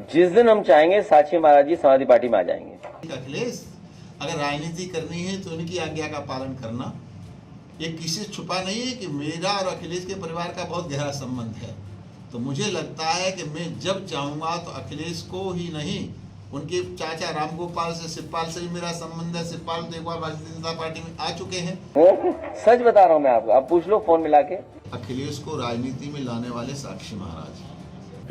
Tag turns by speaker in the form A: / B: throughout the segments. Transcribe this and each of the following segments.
A: जिस दिन हम चाहेंगे साक्षी महाराज जी समाजवादी पार्टी में आ जाएंगे।
B: अखिलेश, अगर राजनीति करनी है तो उनकी आज्ञा का पालन करना। ये किसी से छुपा नहीं है कि मेरा और अखिलेश के परिवार का बहुत गहरा संबंध है। तो मुझे लगता है कि मैं जब चाहूँगा तो अखिलेश को ही नहीं, उनके चाचा रामगोपाल से, शिवपाल से भी मेरा संबंध है। शिवपाल तो एक बार भारतीय जनता पार्टी में आ चुके हैं।
A: सच बता रहा हूँ मैं आपको, आप पूछ लो फोन मिला के।
B: अखिलेश को राजनीति में लाने वाले साक्षी महाराज।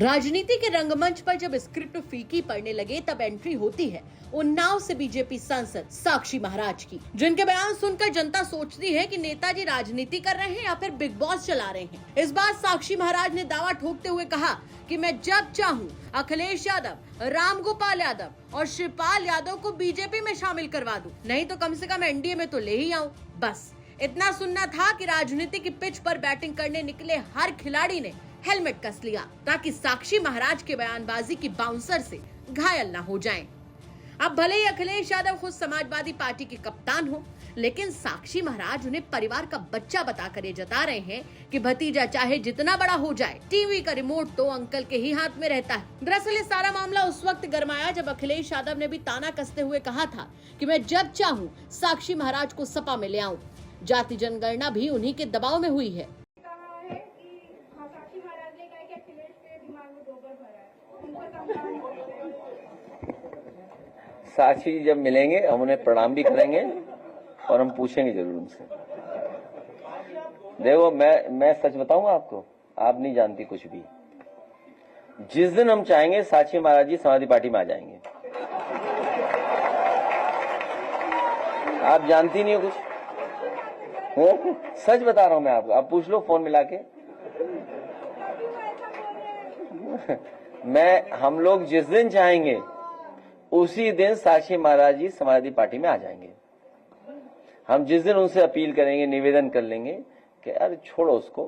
C: राजनीति के रंगमंच पर जब स्क्रिप्ट फीकी पड़ने लगे तब एंट्री होती है उन्नाव से बीजेपी सांसद साक्षी महाराज की, जिनके बयान सुनकर जनता सोचती है कि नेताजी राजनीति कर रहे हैं या फिर बिग बॉस चला रहे हैं। इस बार साक्षी महाराज ने दावा ठोकते हुए कहा कि मैं जब चाहूं अखिलेश यादव, रामगोपाल यादव और शिवपाल यादव को बीजेपी में शामिल करवा दूं, नहीं तो कम से कम एनडीए में तो ले ही आऊं। बस इतना सुनना था कि राजनीति की पिच पर बैटिंग करने निकले हर खिलाड़ी ने हेलमेट कस लिया ताकि साक्षी महाराज के बयानबाजी की बाउंसर से घायल न हो जाएं। अब भले ही अखिलेश यादव खुद समाजवादी पार्टी के कप्तान हो, लेकिन साक्षी महाराज उन्हें परिवार का बच्चा बताकर ये जता रहे हैं कि भतीजा चाहे जितना बड़ा हो जाए, टीवी का रिमोट तो अंकल के ही हाथ में रहता है। दरअसल ये सारा मामला उस वक्त गरमाया जब अखिलेश यादव ने भी ताना कसते हुए कहा था कि मैं जब चाहूं साक्षी महाराज को सपा में ले आऊं। जाति जनगणना भी उन्हीं के दबाव में हुई है।
A: साक्षी जी जब मिलेंगे हम उन्हें प्रणाम भी करेंगे और हम पूछेंगे जरूर उनसे। देखो मैं सच बताऊंगा आपको, आप नहीं जानती कुछ भी। जिस दिन हम चाहेंगे साक्षी महाराज जी समाजवादी पार्टी में आ जाएंगे। आप जानती नहीं हो कुछ। सच बता रहा हूं मैं आपको, आप पूछ लो फोन मिला के। हम लोग जिस दिन चाहेंगे उसी दिन साक्षी महाराज जी समाजवादी पार्टी में आ जाएंगे। हम जिस दिन उनसे अपील करेंगे, निवेदन कर लेंगे कि यार छोड़ो उसको,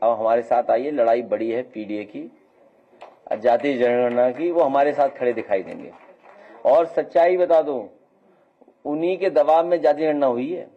A: अब हमारे साथ आइए, लड़ाई बड़ी है पीडीए की, जातीय जनगणना की, वो हमारे साथ खड़े दिखाई देंगे। और सच्चाई बता दो, उन्हीं के दबाव में जातीय जनगणना हुई है।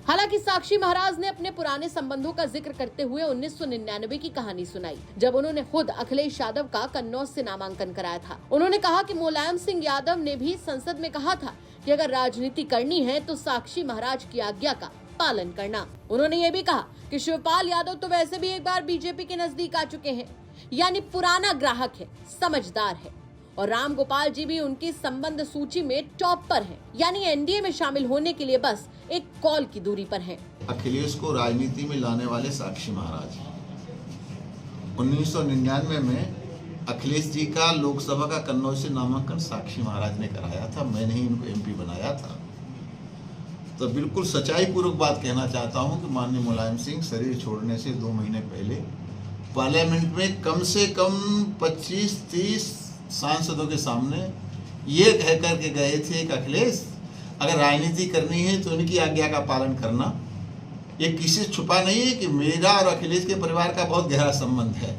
C: हालांकि साक्षी महाराज ने अपने पुराने संबंधों का जिक्र करते हुए 1999 की कहानी सुनाई, जब उन्होंने खुद अखिलेश यादव का कन्नौज से नामांकन कराया था। उन्होंने कहा कि मुलायम सिंह यादव ने भी संसद में कहा था कि अगर राजनीति करनी है तो साक्षी महाराज की आज्ञा का पालन करना। उन्होंने ये भी कहा कि शिवपाल यादव तो वैसे भी एक बार बीजेपी के नजदीक आ चुके हैं, यानी पुराना ग्राहक है, समझदार है, और रामगोपाल जी भी उनकी संबंध सूची में टॉप पर हैं, यानी एनडीए में शामिल होने के लिए बस एक कॉल की दूरी पर हैं।
B: अखिलेश को राजनीति में लाने वाले साक्षी महाराज। 1999 में अखिलेश जी का लोकसभा का कन्नौज से नामांकन साक्षी महाराज ने कराया था, मैंने ही इनको एमपी बनाया था। तो बिल्कुल सच्चाई पूर्वक बात कहना चाहता हूं कि माननीय मुलायम सिंह शरीर छोड़ने से 2 महीने पहले पार्लियामेंट में कम से कम 25-30 सांसदों के सामने ये कह करके गए थे कि अखिलेश, अगर राजनीति करनी है तो उनकी आज्ञा का पालन करना। ये किसी से छुपा नहीं है कि मेरा और अखिलेश के परिवार का बहुत गहरा संबंध है।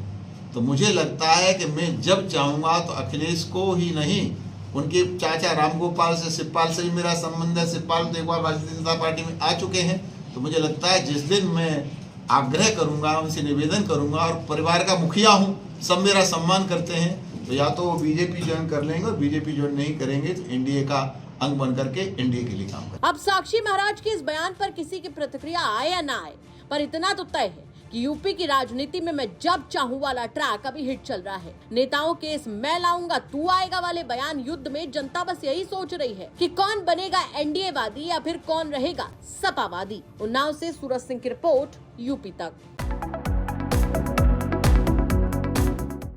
B: तो मुझे लगता है कि मैं जब चाहूँगा तो अखिलेश को ही नहीं, उनके चाचा रामगोपाल से, शिवपाल से भी मेरा संबंध है। शिवपाल तो एक बार भारतीय जनता पार्टी में आ चुके हैं। तो मुझे लगता है जिस दिन मैं आग्रह करूँगा, उनसे निवेदन करूँगा, और परिवार का मुखिया हूँ, सब मेरा सम्मान करते हैं, तो या तो वो बीजेपी ज्वाइन कर लेंगे, और बीजेपी ज्वाइन नहीं करेंगे तो एनडीए का अंग बन करके एनडीए के लिए काम करें।
C: अब साक्षी महाराज के इस बयान पर किसी की प्रतिक्रिया आए या ना आए, पर इतना तो तय है कि यूपी की राजनीति में मैं जब चाहूं वाला ट्रैक अभी हिट चल रहा है। नेताओं के इस मैं लाऊंगा तू आएगा वाले बयान युद्ध में जनता बस यही सोच रही है कि कौन बनेगा एनडीए वादी या फिर कौन रहेगा सपा वादी। उन्नाव से सूरज सिंह की रिपोर्ट, यूपी तक।